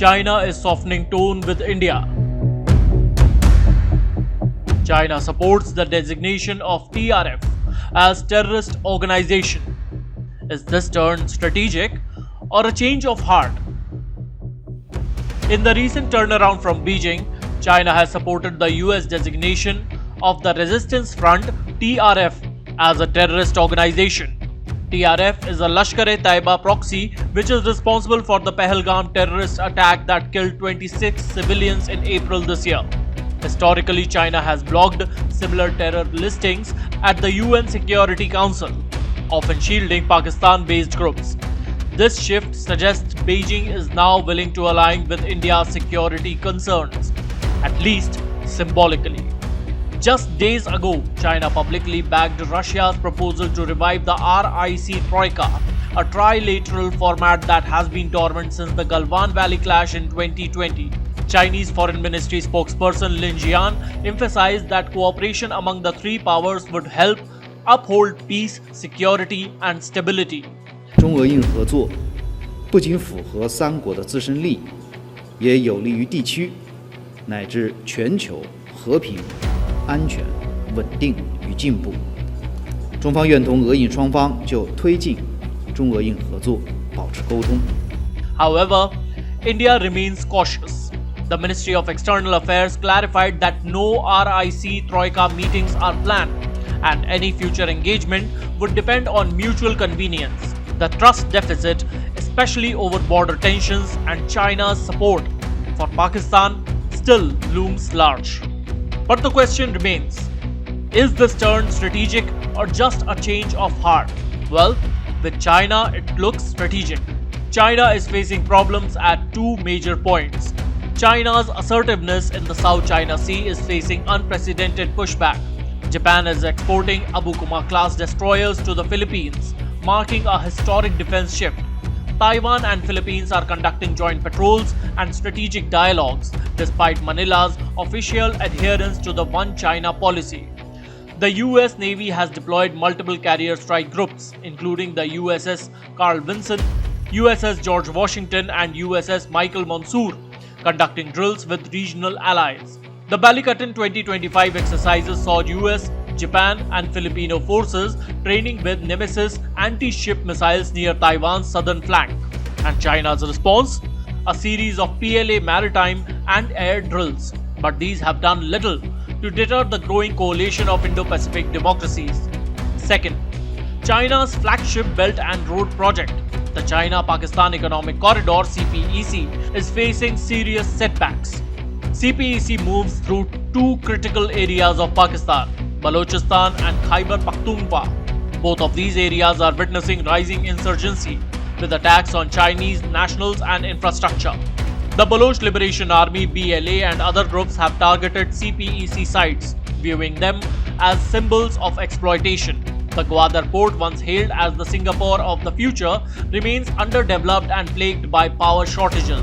China is softening tone with India. China supports the designation of TRF as terrorist organization. Is this turn strategic or a change of heart? In the recent turnaround from Beijing, China has supported the US designation of the Resistance Front TRF as a terrorist organization. TRF is a Lashkar-e-Taiba proxy which is responsible for the Pahalgam terrorist attack that killed 26 civilians in April this year. Historically, China has blocked similar terror listings at the UN Security Council, often shielding Pakistan-based groups. This shift suggests Beijing is now willing to align with India's security concerns, at least symbolically. Just days ago, China publicly backed Russia's proposal to revive the RIC Troika, a trilateral format that has been dormant since the Galwan Valley clash in 2020. Chinese Foreign Ministry spokesperson Lin Jian emphasized that cooperation among the three powers would help uphold peace, security, and stability. 中俄印合作不仅符合三国的自身利益，也有利于地区乃至全球和平、安全、稳定与进步。中方愿同俄印双方就推进中俄印合作保持沟通。However, India remains cautious. The Ministry of External Affairs clarified that no RIC Troika meetings are planned, and any future engagement would depend on mutual convenience. The trust deficit, especially over border tensions and China's support for Pakistan, still looms large. But the question remains, is this turn strategic or just a change of heart? Well, with China, it looks strategic. China is facing problems at two major points. China's assertiveness in the South China Sea is facing unprecedented pushback. Japan is exporting Abu Kuma class destroyers to the Philippines, marking a historic defense shift. Taiwan and Philippines are conducting joint patrols and strategic dialogues, despite Manila's official adherence to the One China policy. The US Navy has deployed multiple carrier strike groups, including the USS Carl Vinson, USS George Washington, and USS Michael Monsoor, conducting drills with regional allies. The Balikatan 2025 exercises saw US, Japan, and Filipino forces training with Nemesis anti-ship missiles near Taiwan's southern flank. And China's response? A series of PLA maritime and air drills. But these have done little to deter the growing coalition of Indo-Pacific democracies. Second, China's flagship Belt and Road Project, the China-Pakistan Economic Corridor (CPEC), is facing serious setbacks. CPEC moves through two critical areas of Pakistan, Balochistan and Khyber Pakhtunkhwa. Both of these areas are witnessing rising insurgency, with attacks on Chinese nationals and infrastructure. The Baloch Liberation Army (BLA) and other groups have targeted CPEC sites, viewing them as symbols of exploitation. The Gwadar port, once hailed as the Singapore of the future, remains underdeveloped and plagued by power shortages.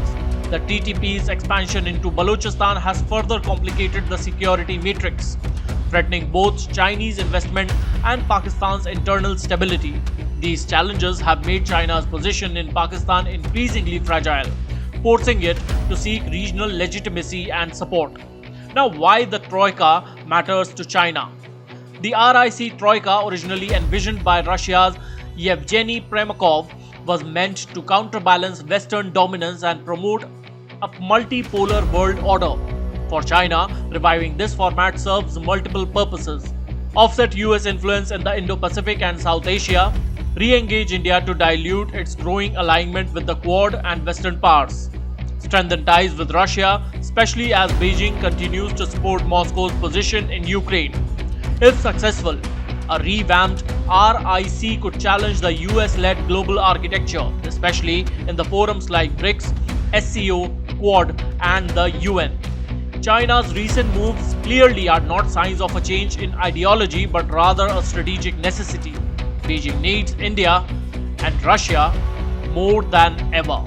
The TTP's expansion into Balochistan has further complicated the security matrix, threatening both Chinese investment and Pakistan's internal stability. These challenges have made China's position in Pakistan increasingly fragile, forcing it to seek regional legitimacy and support. Now, why the Troika matters to China? The RIC Troika, originally envisioned by Russia's Yevgeny Primakov, was meant to counterbalance Western dominance and promote a multipolar world order. For China, reviving this format serves multiple purposes: offset US influence in the Indo-Pacific and South Asia, re-engage India to dilute its growing alignment with the Quad and Western powers, strengthen ties with Russia, especially as Beijing continues to support Moscow's position in Ukraine. If successful, a revamped RIC could challenge the US-led global architecture, especially in the forums like BRICS, SCO, Quad, and the UN. China's recent moves clearly are not signs of a change in ideology but rather a strategic necessity. Beijing needs India and Russia more than ever.